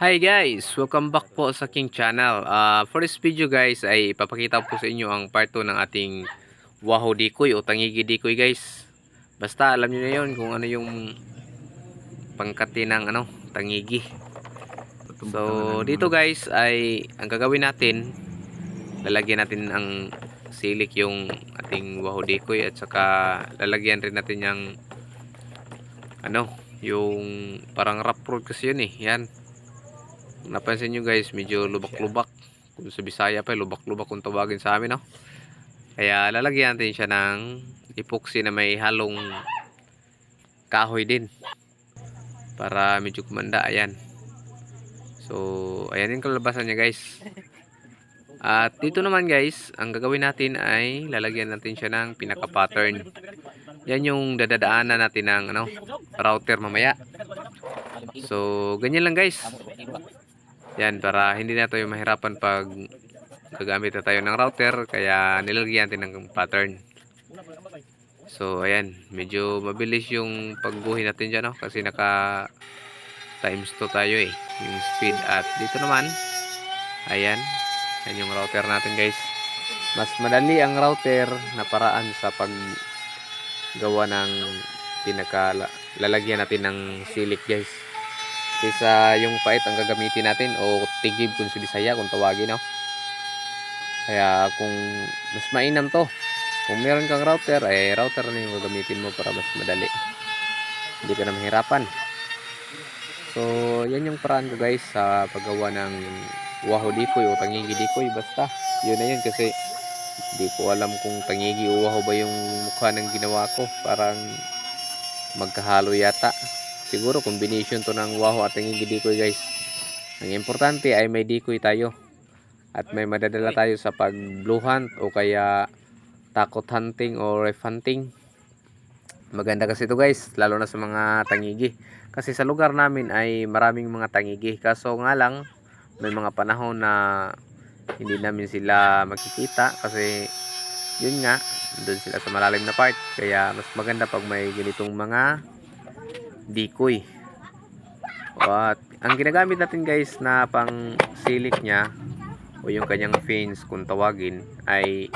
Hi guys! Welcome back po sa King Channel. For this video guys ay ipapakita po sa inyo ang part 2 ng ating Wahoo Decoy o Tangigi Decoy guys. Basta alam niyo na yun kung ano yung pangkati ng tangigi. So dito guys ay ang gagawin natin, lalagyan natin ang silik yung ating Wahoo Decoy at saka lalagyan rin natin yung yung parang rough road kasi yun eh. Yan. Napansin nyo guys, medyo lubak-lubak. Kung sa Bisaya pa, lubak-lubak kung tawagin sa amin, no? Kaya lalagyan natin siya ng epoxy na may halong kahoy din. Para medyo kumanda, ayan. So, ayan yung kalabasan niya guys. At dito naman guys, ang gagawin natin ay lalagyan natin siya ng pinaka-pattern. Yan yung dadadaanan natin ng router mamaya. So, ganyan lang guys. Yan, para hindi na tayo mahirapan pag gagamit na tayo ng router, kaya nilagyan natin ng pattern. So, ayan, medyo mabilis yung pagguhin natin dyan, no? Kasi naka times 2 tayo eh, yung speed. At dito naman, ayan, yan yung router natin guys. Mas madali ang router na paraan sa paggawa ng lalagyan natin ng silik guys. Kaysa yung pait ang gagamitin natin o tigib kung sa Bisaya kung tawagin, no? Kaya kung mas mainam to, kung meron kang router, router na yung gagamitin mo para mas madali, hindi ka na mahirapan. So yan yung paraan ko guys sa paggawa ng Wahoo Decoy o Tangigi Decoy. Basta yun na yun, kasi hindi ko alam kung Tangigi o Wahoo ba yung mukha ng ginawa ko. Parang magkahalo yata. Siguro combination to ng Wahoo at Tangigi Decoy guys. Ang importante ay may decoy tayo at may madadala tayo sa pag blue hunt o kaya takot hunting o ref hunting. Maganda kasi ito guys, lalo na sa mga tangigi. Kasi sa lugar namin ay maraming mga tangigi. Kaso nga lang, may mga panahon na hindi namin sila makikita kasi yun nga, doon sila sa malalim na part. Kaya mas maganda pag may ganitong mga decoy. At ang ginagamit natin guys na pang silik niya o yung kanyang fins kung tawagin ay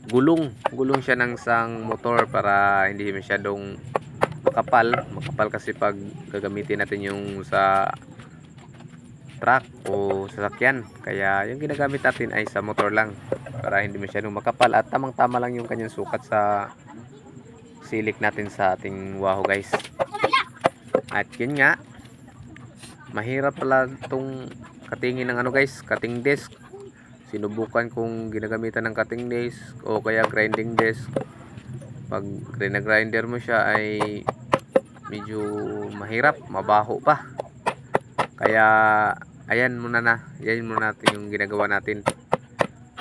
gulong siya ng isang motor para hindi masyadong makapal kasi pag gagamitin natin yung sa truck o sasakyan. Kaya yung ginagamit natin ay sa motor lang para hindi masyadong makapal at tamang tama lang yung kanyang sukat sa silik natin sa ating Wahoo guys. At yun nga, mahirap pala itong katingin ng guys, cutting disc. Sinubukan kong ginagamitan ng cutting disc o kaya grinding disc. Pag grinder mo siya ay medyo mahirap, mabaho pa. Kaya ayan muna natin yung ginagawa natin.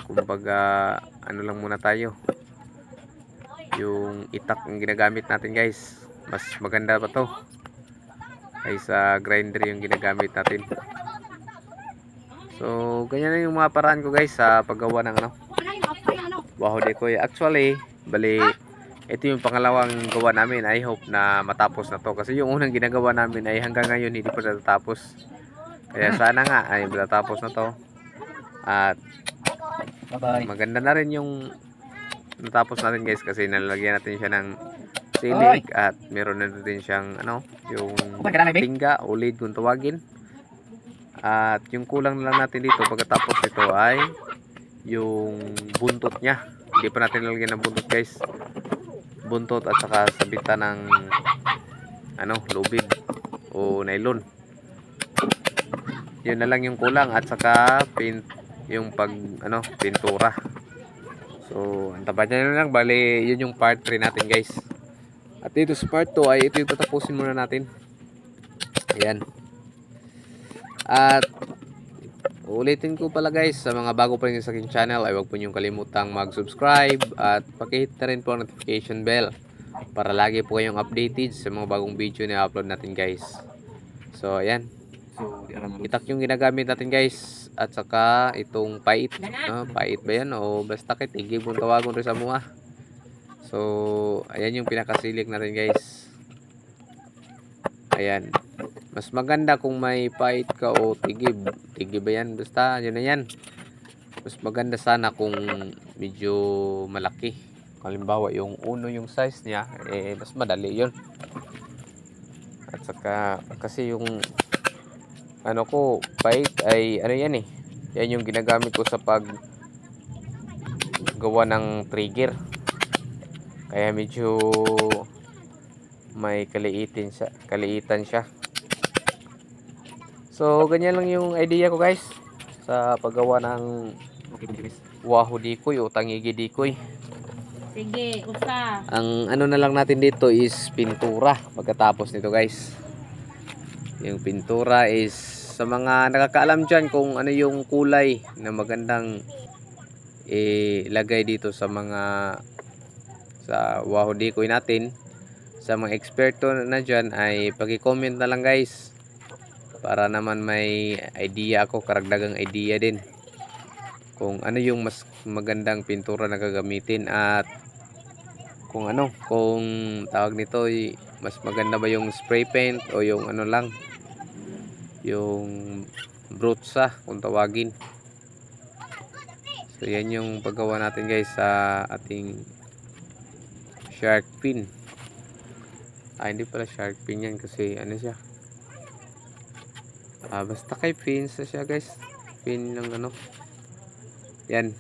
Kumbaga lang muna tayo. Yung itak ang ginagamit natin guys. Mas maganda pa to kaysa grinder yung ginagamit natin. So, ganyan na yung mga paraan ko guys sa paggawa ng Wahoo Decoy. Actually, bali, ito yung pangalawang gawa namin. I hope na matapos na to. Kasi yung unang ginagawa namin ay hanggang ngayon hindi pa natatapos. Kaya sana nga ay matatapos na to. At maganda na rin yung natapos natin guys, kasi nalagyan natin siya ng silik at meron na rin siyang yung tingga o lead kung tawagin. At yung kulang na lang natin dito pagkatapos nito ay yung buntot niya. Hindi pa natin nalagyan ng buntot guys. Buntot at saka sabitan ng lubid o nylon. Yun na lang yung kulang at saka paint, yung pintura. So antabayan nyo lang, bali yun yung part 3 natin guys. At dito sa part 2 ay ito yung tatapusin muna natin. Ayan. At ulitin ko pala guys, sa mga bago pa rin sa aking channel ay huwag po niyong kalimutang mag-subscribe at pakihit na rin po ang notification bell para lagi po kayong updated sa mga bagong video na upload natin guys. So ayan, itak yung ginagamit natin guys at saka itong pait, pait ba yan o basta kitigib kung tawagon rin sa mga. So ayan yung pinakasilik natin guys. Ayan, Mas maganda kung may pait ka o tigib. Tigib ba yan? Basta yun na yan. Mas maganda sana kung medyo malaki. Halimbawa yung uno yung size niya, mas madali yun. At saka kasi yung ano ko, pait ay ano yan yan yung ginagamit ko sa pag gawa ng trigger. Kaya medyo may kaliitan siya. So ganyan lang yung idea ko guys sa paggawa ng Wahoo Decoy o Tangigi Decoy. Sige, usa. Ang ano na lang natin dito is pintura pagkatapos nito guys. Yung pintura is sa mga nakakaalam dyan kung ano yung kulay na magandang ilagay dito sa Wahoo Decoy natin. Sa mga eksperto na dyan ay pag-comment na lang guys para naman may idea ako, karagdagang idea din kung ano yung mas magandang pintura na gagamitin at kung tawag nito mas maganda ba yung spray paint o yung ano lang, yung brutsa kung tawagin. So yan yung paggawa natin guys sa ating shark fin. Hindi pala shark fin yan kasi ano siya, basta kay fins na siya guys, fin ng ano yan.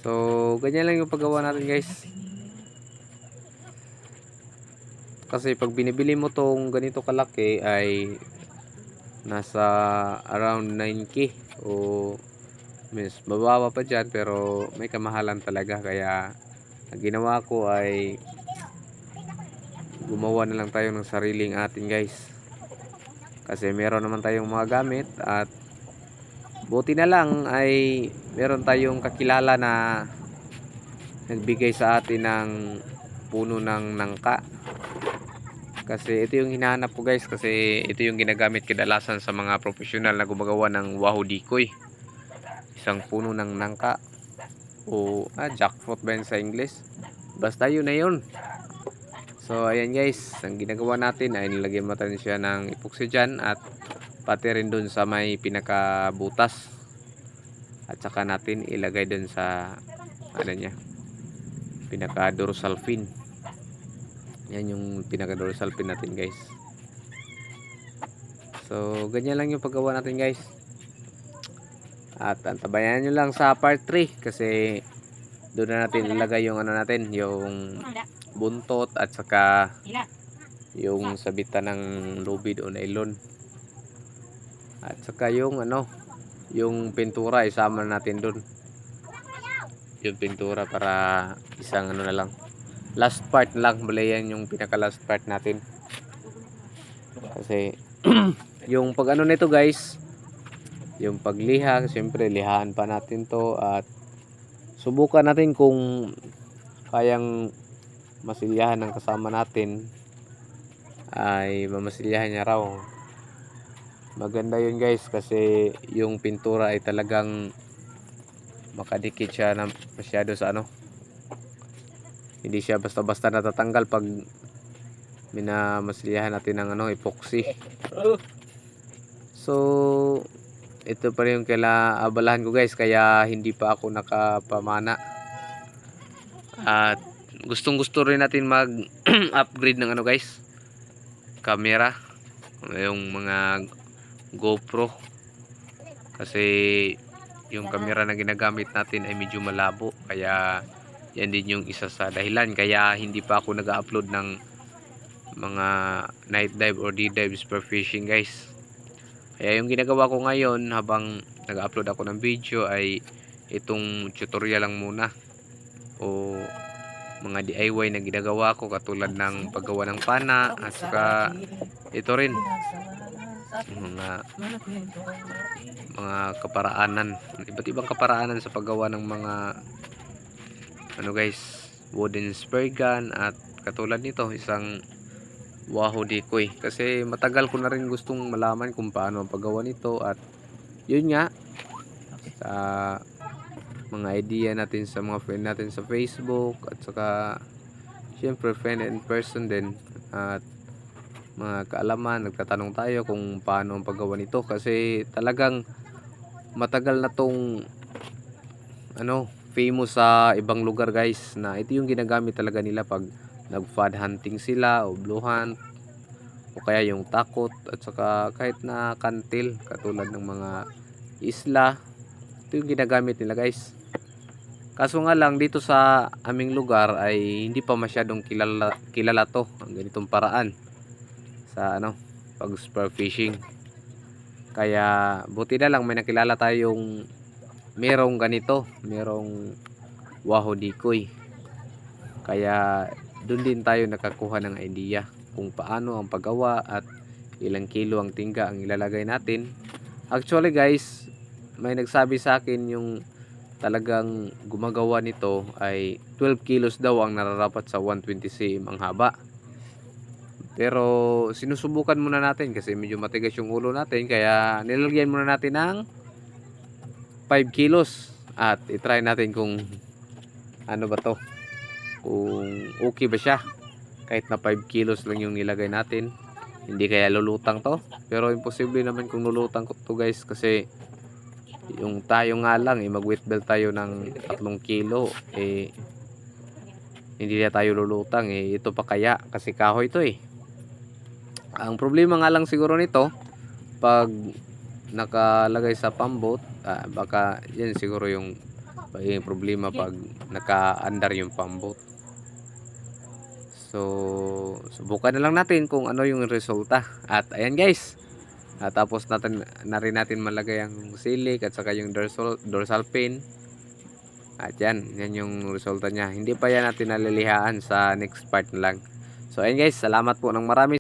So ganyan lang yung paggawa natin guys, kasi pag binibili mo tong ganito kalaki ay nasa around 9K o mas bababa pa dyan, pero may kamahalan talaga. Kaya ang ginawa ko ay gumawa na lang tayo ng sariling atin guys, kasi meron naman tayong mga gamit at buti na lang ay meron tayong kakilala na nagbigay sa atin ng puno ng nangka. Kasi ito yung hinahanap ko guys, kasi ito yung ginagamit kadalasan sa mga professional na gumagawa ng Wahoo Decoy. Isang puno ng nangka o jackfruit ba yun sa English, basta yun na yun. So ayan guys, ang ginagawa natin ay nilagyan natin siya ng epoxy dyan at pati rin dun sa may pinakabutas, at saka natin ilagay dun sa pinaka dorsal fin. Yan yung pinaka dorsal fin natin guys. So ganyan lang yung paggawa natin guys, at antabayan nyo lang sa part 3 kasi doon na natin ilagay yung yung buntot at saka yung sabitan ng lubid o nylon, at saka yung yung pintura isama natin doon, yung pintura para isang na lang, last part lang bale, yan yung pinaka last part natin. Kasi yung pag nito guys, yung pagliha, siyempre lihaan pa natin to at subukan natin kung kayang masilyahan ng kasama natin ay mamasilyahan niya raw. Maganda yun guys, kasi yung pintura ay talagang makadikit siya na masyado sa hindi siya basta-basta natatanggal pag minamasilyahan natin ng epoxy. So ito pa rin yung abalahan ko guys, kaya hindi pa ako nakapamana. At gustong gusto rin natin mag upgrade ng guys, camera, yung mga GoPro, kasi yung camera na ginagamit natin ay medyo malabo, kaya yan din yung isa sa dahilan kaya hindi pa ako nag-upload ng mga night dive or day dive for fishing guys. Kaya yung ginagawa ko ngayon habang nag-upload ako ng video ay itong tutorial lang muna o mga DIY na ginagawa ko, katulad ng paggawa ng pana at saka ito rin mga kaparaanan, iba't ibang kaparaanan sa paggawa ng mga guys, wooden spear gun at katulad nito isang Wahoo Decoy. Kasi matagal ko na rin gustong malaman kung paano ang paggawa nito, at yun nga sa mga idea natin sa mga friend natin sa Facebook at saka syempre friend and person din, at mga kaalaman, nagtatanong tayo kung paano ang paggawa nito kasi talagang matagal na tong famous sa ibang lugar guys, na ito yung ginagamit talaga nila pag nag-fad hunting sila o blue hunt o kaya yung takot at saka kahit na kantil katulad ng mga isla. Ito yung ginagamit nila guys. Kaso nga lang dito sa aming lugar ay hindi pa masyadong kilala to ang ganitong paraan sa pag spear fishing. Kaya buti na lang may nakilala tayong merong ganito, merong wahoo decoy. Kaya doon din tayo nakakuha ng idea kung paano ang paggawa at ilang kilo ang tingga ang ilalagay natin. Actually guys, may nagsabi sa akin yung talagang gumagawa nito ay 12 kilos daw ang nararapat sa 120 cm ang haba. Pero sinusubukan muna natin kasi medyo matigas yung ulo natin, kaya nilagyan muna natin ng 5 kilos at itry natin kung ano ba to, kung okay ba siya kahit na 5 kilos lang yung nilagay natin. Hindi kaya lulutang to, pero imposible naman kung lulutang to guys, kasi yung tayo nga lang mag weight belt tayo ng 3 kilo hindi na tayo lulutang ito pa kaya kasi kahoy to Ang problema nga lang siguro nito pag nakalagay sa pambot, baka yan siguro yung problema pag naka-andar yung pambot. So subukan na lang natin kung ano yung resulta. At ayan guys, tapos na rin natin malagay ang silik at saka yung dorsal pin. At yan yung resulta niya. Hindi pa yan natin nalilihaan, sa next part na lang. So ayan guys, salamat po ng marami.